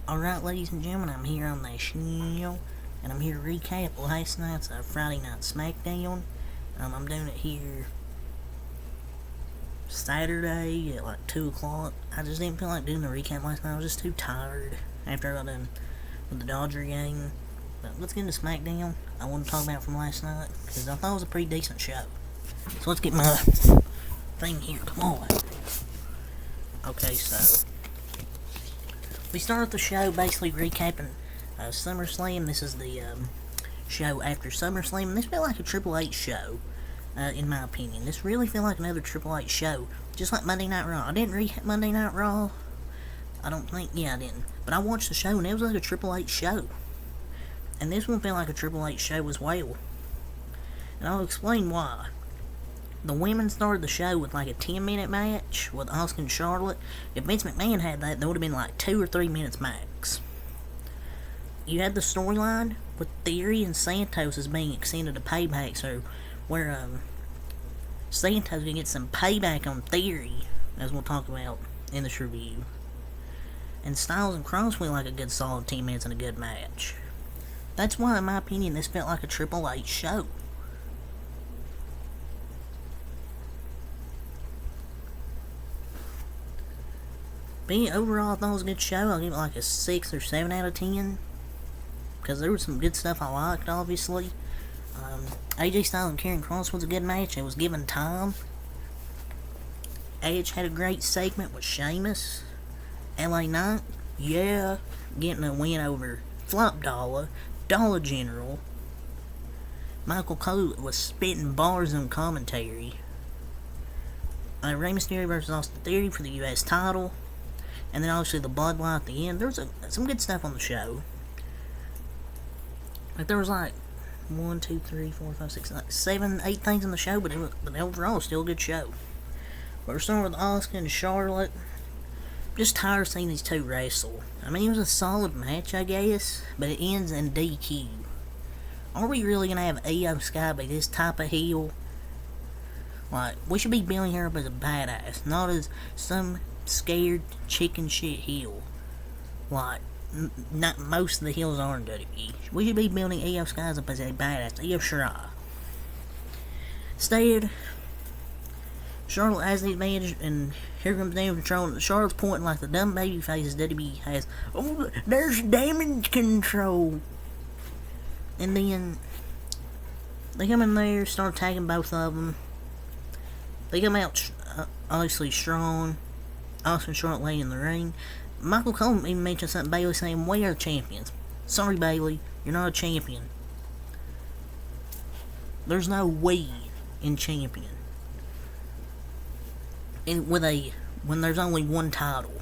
Alright, ladies and gentlemen, I'm here on the show, and I'm here to recap last night's Friday Night Smackdown. I'm doing it here Saturday at like 2 o'clock. I just didn't feel like doing the recap last night. I was just too tired after I got done with the Dodger game. But let's get into Smackdown. I want to talk about from last night, because I thought it was a pretty decent show. So let's get my thing here. Come on. Okay, so we start the show basically recapping SummerSlam. This is the show after SummerSlam, and this felt like a Triple H show, in my opinion. This really felt like another Triple H show, just like Monday Night Raw. I didn't recap Monday Night Raw. I don't think, yeah, I didn't. But I watched the show, and it was like a Triple H show. And this one felt like a Triple H show as well. And I'll explain why. The women started the show with like a 10-minute match with Asuka and Charlotte. If Vince McMahon had that, that would have been like 2 or 3 minutes max. You had the storyline with Theory and Santos as being extended to Payback, so where Santos can get some payback on Theory, as we'll talk about in this review. And Styles and Cross went like a good solid 10 minutes and a good match. That's why, in my opinion, this felt like a Triple H show. But overall, I thought it was a good show. I'll give it like a 6 or 7 out of 10. Because there was some good stuff I liked, obviously. AJ Styles and Karrion Kross was a good match. It was given time. Edge had a great segment with Sheamus. LA Knight, yeah, getting a win over Flop Dollar, Dollar General. Michael Cole was spitting bars on commentary. Rey Mysterio versus Austin Theory for the US title. And then obviously the Bloodline at the end. There was some good stuff on the show. Like there was like 1, 2, 3, 4, 5, 6, like 7, 8 things on the show, but overall it was still a good show. But we're starting with Asuka and Charlotte. Just tired of seeing these two wrestle. I mean, it was a solid match, I guess, but it ends in DQ. Are we really gonna have Io Sky be this type of heel? Like, we should be building her up as a badass, not as some scared chicken shit heel. Like, not most of the heels are in WWE. We should be building Io Sky up as a badass. Io Shirai. Instead, Charlotte has the advantage, and here comes damage control. Charlotte's pointing like the dumb baby faces WWE has. Oh, there's damage control. And then they come in there, start attacking both of them. They come out obviously strong. Austin Charlotte laying in the ring. Michael Cole even mentioned something. Bayley saying, "We are champions." Sorry, Bayley, you're not a champion. There's no "we" in champion. And when there's only one title.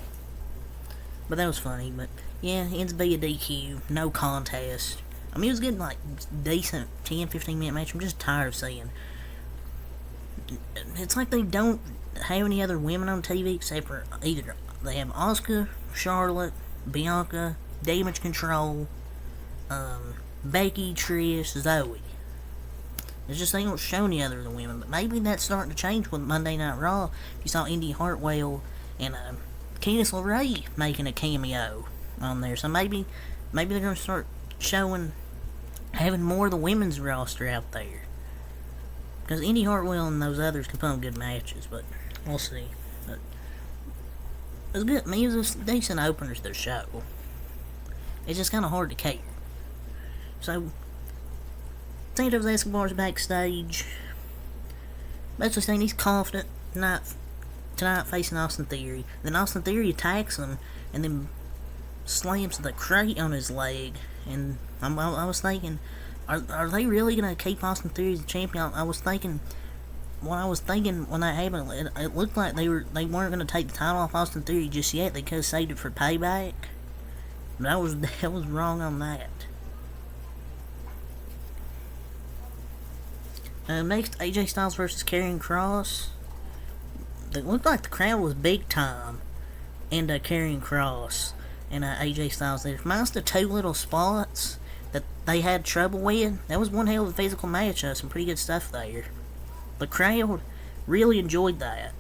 But that was funny. But yeah, it ends be a DQ, no contest. I mean, it was getting like decent 10-15 minute match. I'm just tired of seeing. It's like they don't have any other women on TV except for either they have Asuka, Charlotte, Bianca, Damage Control, Becky, Trish, Zoe. It's just they don't show any other than women, but maybe that's starting to change with Monday Night Raw. You saw Indy Hartwell and Candice LeRae making a cameo on there, so maybe they're gonna start having more of the women's roster out there. Because Indy Hartwell and those others can put on good matches, but we'll see. But it was good. I mean, it was a decent opener to their show. It's just kind of hard to care. So Santos Escobar's backstage. Basically saying he's confident tonight facing Austin Theory. Then Austin Theory attacks him and then slams the crate on his leg. And I was thinking, are they really going to keep Austin Theory as the champion? I was thinking when that happened, it looked like they weren't going to take the title off Austin Theory just yet. They could have saved it for Payback. But I was wrong on that. Next, AJ Styles versus Karrion Kross. It looked like the crowd was big time into Karrion Kross and AJ Styles. There, minus the 2 little spots that they had trouble with. That was one hell of a physical match. Some pretty good stuff there. The crowd really enjoyed that.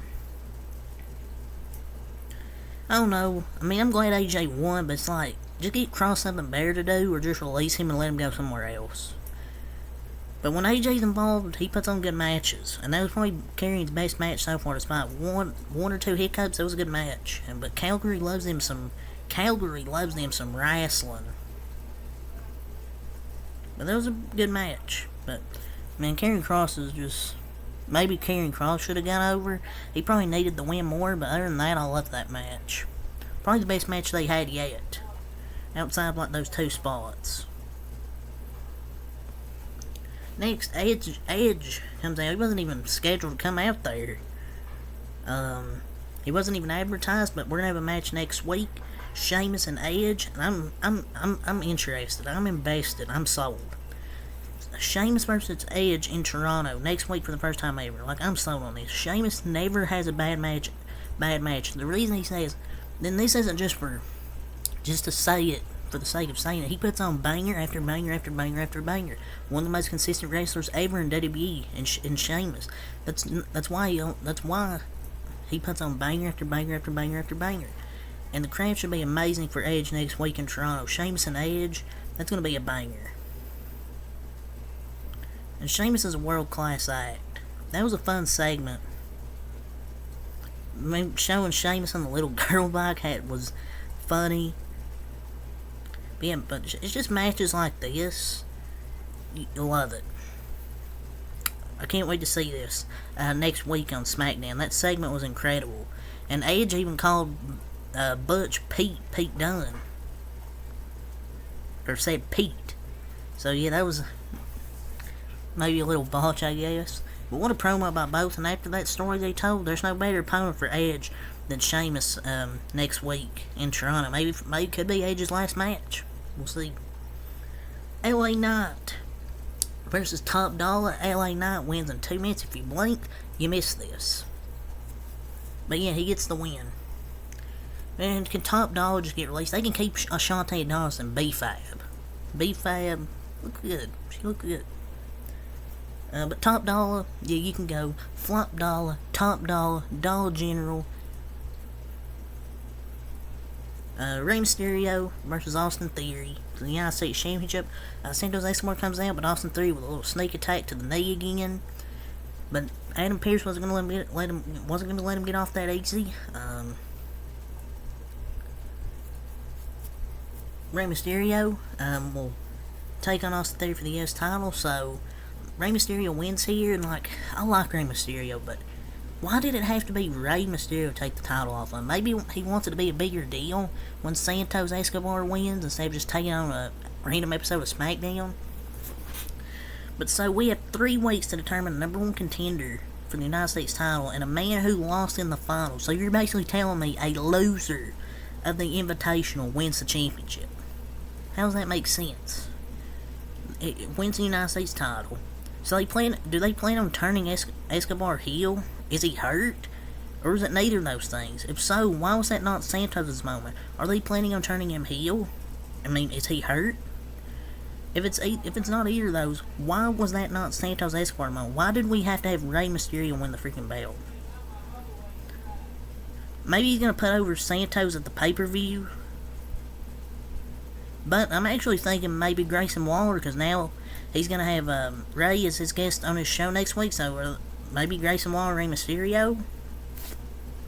I don't know. I mean, I'm glad AJ won, but it's like Just get Cross something better to do, or just release him and let him go somewhere else. But when AJ's involved, he puts on good matches, and that was probably Karrion's best match so far. Despite one or two hiccups, it was a good match. But Calgary loves them some wrestling. But that was a good match. But man, Karrion Kross is just, maybe Karrion Kross should have got over. He probably needed the win more, but other than that, I loved that match. Probably the best match they had yet, outside of like those two spots. Next, Edge comes out. He wasn't even scheduled to come out there. He wasn't even advertised, but we're gonna have a match next week. Sheamus and Edge, and I'm interested. I'm invested. I'm sold. Sheamus versus Edge in Toronto next week for the first time ever. Like, I'm sold on this. Sheamus never has a bad match. The reason he says, then this isn't just to say it for the sake of saying it. He puts on banger after banger after banger after banger. One of the most consistent wrestlers ever in WWE, and Sheamus. That's why he puts on banger after banger after banger after banger. And the crowd should be amazing for Edge next week in Toronto. Sheamus and Edge, that's going to be a banger. And Sheamus is a world-class act. That was a fun segment. I mean, showing Sheamus on the little girl bike was funny. But yeah, but it's just matches like this. You love it. I can't wait to see this next week on Smackdown. That segment was incredible. And Edge even called Butch Pete Dunne. Or said Pete. So yeah, that was maybe a little botch, I guess. But what a promo by both, and after that story they told, there's no better opponent for Edge than Sheamus next week in Toronto. Maybe it could be Edge's last match. We'll see. LA Knight versus Top Dollar. LA Knight wins in 2 minutes. If you blink, you miss this. But yeah, he gets the win. And can Top Dollar just get released? They can keep Ashante Dawson and B-Fab. B-Fab look good. She looked good. But Top Dollar, yeah, you can go Flop Dollar, Top Dollar, Dollar General. Rey Mysterio versus Austin Theory for the United States Championship. Santos Escobar comes out, but Austin Theory with a little sneak attack to the knee again. But Adam Pearce wasn't going to let him get off that easy. Rey Mysterio will take on Austin Theory for the US title. So Rey Mysterio wins here, and like, I like Rey Mysterio, but why did it have to be Rey Mysterio take the title off him? Maybe he wants it to be a bigger deal when Santos Escobar wins instead of just taking on a random episode of Smackdown. But so we have 3 weeks to determine the number 1 contender for the United States title and a man who lost in the finals. So you're basically telling me a loser of the Invitational wins the championship. How does that make sense? It wins the United States title. So do they plan on turning Escobar heel? Is he hurt? Or is it neither of those things? If so, why was that not Santos' moment? Are they planning on turning him heel? I mean, is he hurt? If it's not either of those, why was that not Santos Escobar moment? Why did we have to have Rey Mysterio win the freaking belt? Maybe he's going to put over Santos at the pay-per-view. But I'm actually thinking maybe Grayson Waller, because now he's going to have Rey as his guest on his show next week, so maybe Grayson Waller, Rey Mysterio?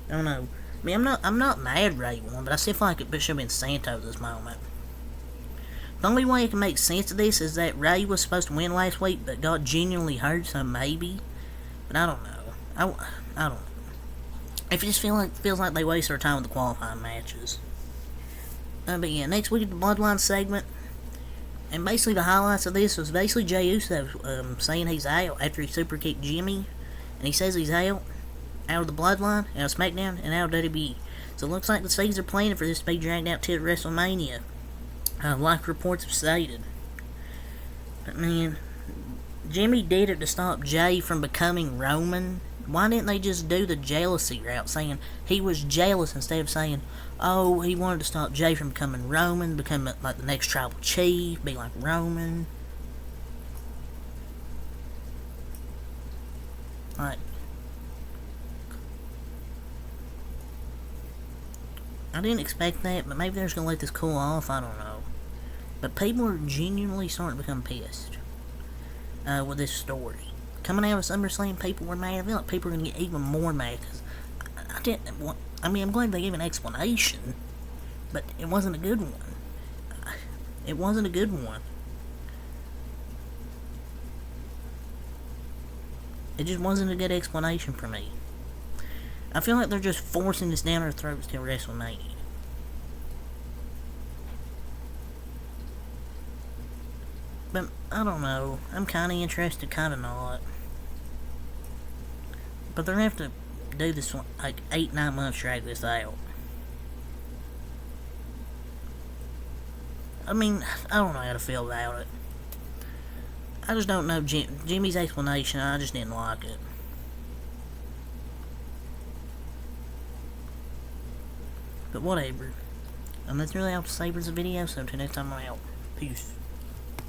I don't know. I mean, I'm not mad Rey won, but I still feel like it should have been Santos' moment. The only way I can make sense of this is that Rey was supposed to win last week, but got genuinely hurt, so maybe. But I don't know. I don't know. It just feels like they waste their time with the qualifying matches. But yeah, next week at the Bloodline segment. And basically the highlights of this was basically Jey Uso saying he's out after he super kicked Jimmy. And he says he's out of the Bloodline, out of SmackDown, and out of WWE. So it looks like the seeds are planning for this to be dragged out till WrestleMania. Like reports have stated. But man, Jimmy did it to stop Jey from becoming Roman. Why didn't they just do the jealousy route, saying he was jealous instead of saying, oh, he wanted to stop Jey from becoming Roman, become like the next tribal chief, be like Roman. Like, I didn't expect that, but maybe they're just gonna let this cool off. I don't know. But people are genuinely starting to become pissed with this story. Coming out of SummerSlam, people were mad. I feel like people are gonna get even more mad because I didn't. I mean, I'm glad they gave an explanation, but it wasn't a good one. It wasn't a good one. It just wasn't a good explanation for me. I feel like they're just forcing this down our throats till WrestleMania. But, I don't know. I'm kinda interested, kinda not. But they're gonna have to do this, like, 8-9 months, drag this out. I mean, I don't know how to feel about it. I just don't know Jimmy's explanation. I just didn't like it. But whatever. That's really all to say for this video, so until next time I'm out. Peace.